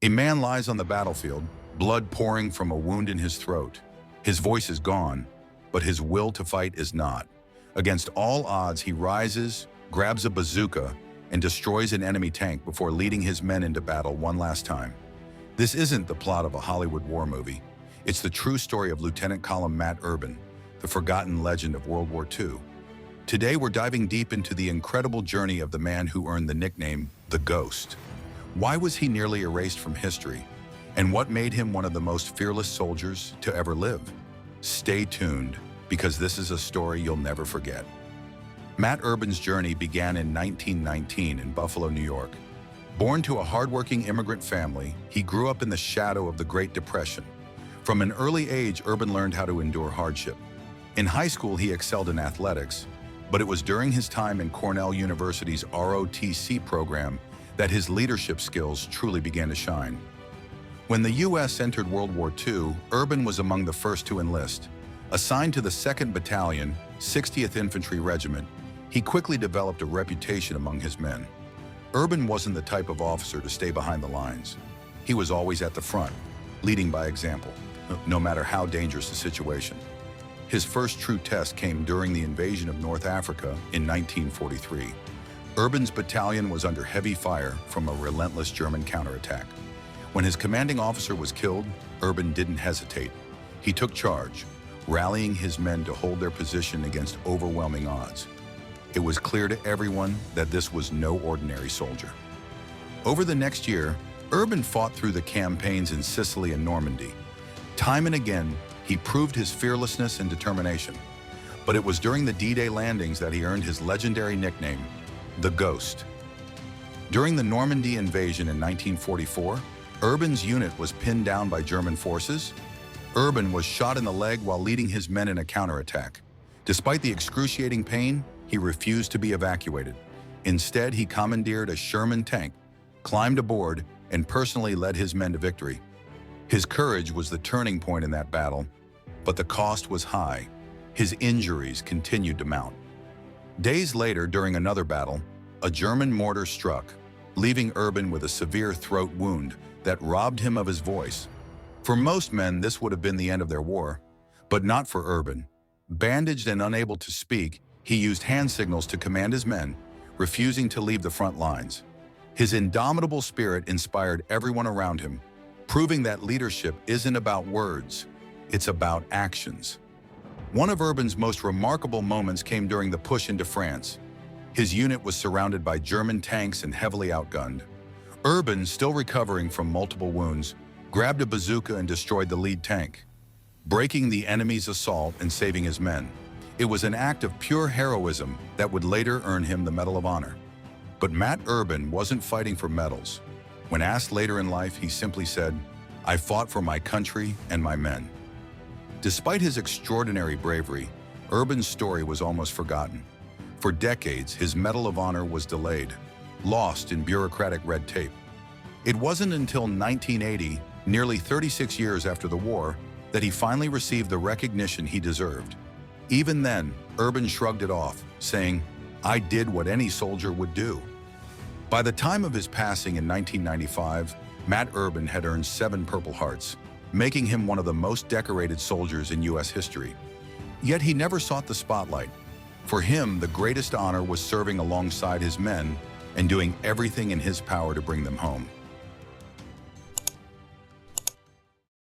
A man lies on the battlefield, blood pouring from a wound in his throat. His voice is gone, but his will to fight is not. Against all odds, he rises, grabs a bazooka, and destroys an enemy tank before leading his men into battle one last time. This isn't the plot of a Hollywood war movie. It's the true story of Lieutenant Colonel Matt Urban, the forgotten legend of World War II. Today, we're diving deep into the incredible journey of the man who earned the nickname, the Ghost. Why was he nearly erased from history? And what made him one of the most fearless soldiers to ever live? Stay tuned, because this is a story you'll never forget. Matt Urban's journey began in 1919 in Buffalo, New York. Born to a hardworking immigrant family, he grew up in the shadow of the Great Depression. From an early age, Urban learned how to endure hardship. In high school, he excelled in athletics, but it was during his time in Cornell University's ROTC program that his leadership skills truly began to shine. When the U.S. entered World War II, Urban was among the first to enlist. Assigned to the 2nd Battalion, 60th Infantry Regiment, he quickly developed a reputation among his men. Urban wasn't the type of officer to stay behind the lines. He was always at the front, leading by example, no matter how dangerous the situation. His first true test came during the invasion of North Africa in 1943. Urban's battalion was under heavy fire from a relentless German counterattack. When his commanding officer was killed, Urban didn't hesitate. He took charge, rallying his men to hold their position against overwhelming odds. It was clear to everyone that this was no ordinary soldier. Over the next year, Urban fought through the campaigns in Sicily and Normandy. Time and again, he proved his fearlessness and determination. But it was during the D-Day landings that he earned his legendary nickname, the Ghost. During the Normandy invasion in 1944, Urban's unit was pinned down by German forces. Urban was shot in the leg while leading his men in a counterattack. Despite the excruciating pain, he refused to be evacuated. Instead, he commandeered a Sherman tank, climbed aboard, and personally led his men to victory. His courage was the turning point in that battle, but the cost was high. His injuries continued to mount. Days later, during another battle, a German mortar struck, leaving Urban with a severe throat wound that robbed him of his voice. For most men, this would have been the end of their war, but not for Urban. Bandaged and unable to speak, he used hand signals to command his men, refusing to leave the front lines. His indomitable spirit inspired everyone around him, proving that leadership isn't about words, it's about actions. One of Urban's most remarkable moments came during the push into France. His unit was surrounded by German tanks and heavily outgunned. Urban, still recovering from multiple wounds, grabbed a bazooka and destroyed the lead tank, breaking the enemy's assault and saving his men. It was an act of pure heroism that would later earn him the Medal of Honor. But Matt Urban wasn't fighting for medals. When asked later in life, he simply said, "I fought for my country and my men." Despite his extraordinary bravery, Urban's story was almost forgotten. For decades, his Medal of Honor was delayed, lost in bureaucratic red tape. It wasn't until 1980, nearly 36 years after the war, that he finally received the recognition he deserved. Even then, Urban shrugged it off, saying, "I did what any soldier would do." By the time of his passing in 1995, Matt Urban had earned 7 Purple Hearts, making him one of the most decorated soldiers in U.S. history. Yet he never sought the spotlight. For him, the greatest honor was serving alongside his men and doing everything in his power to bring them home.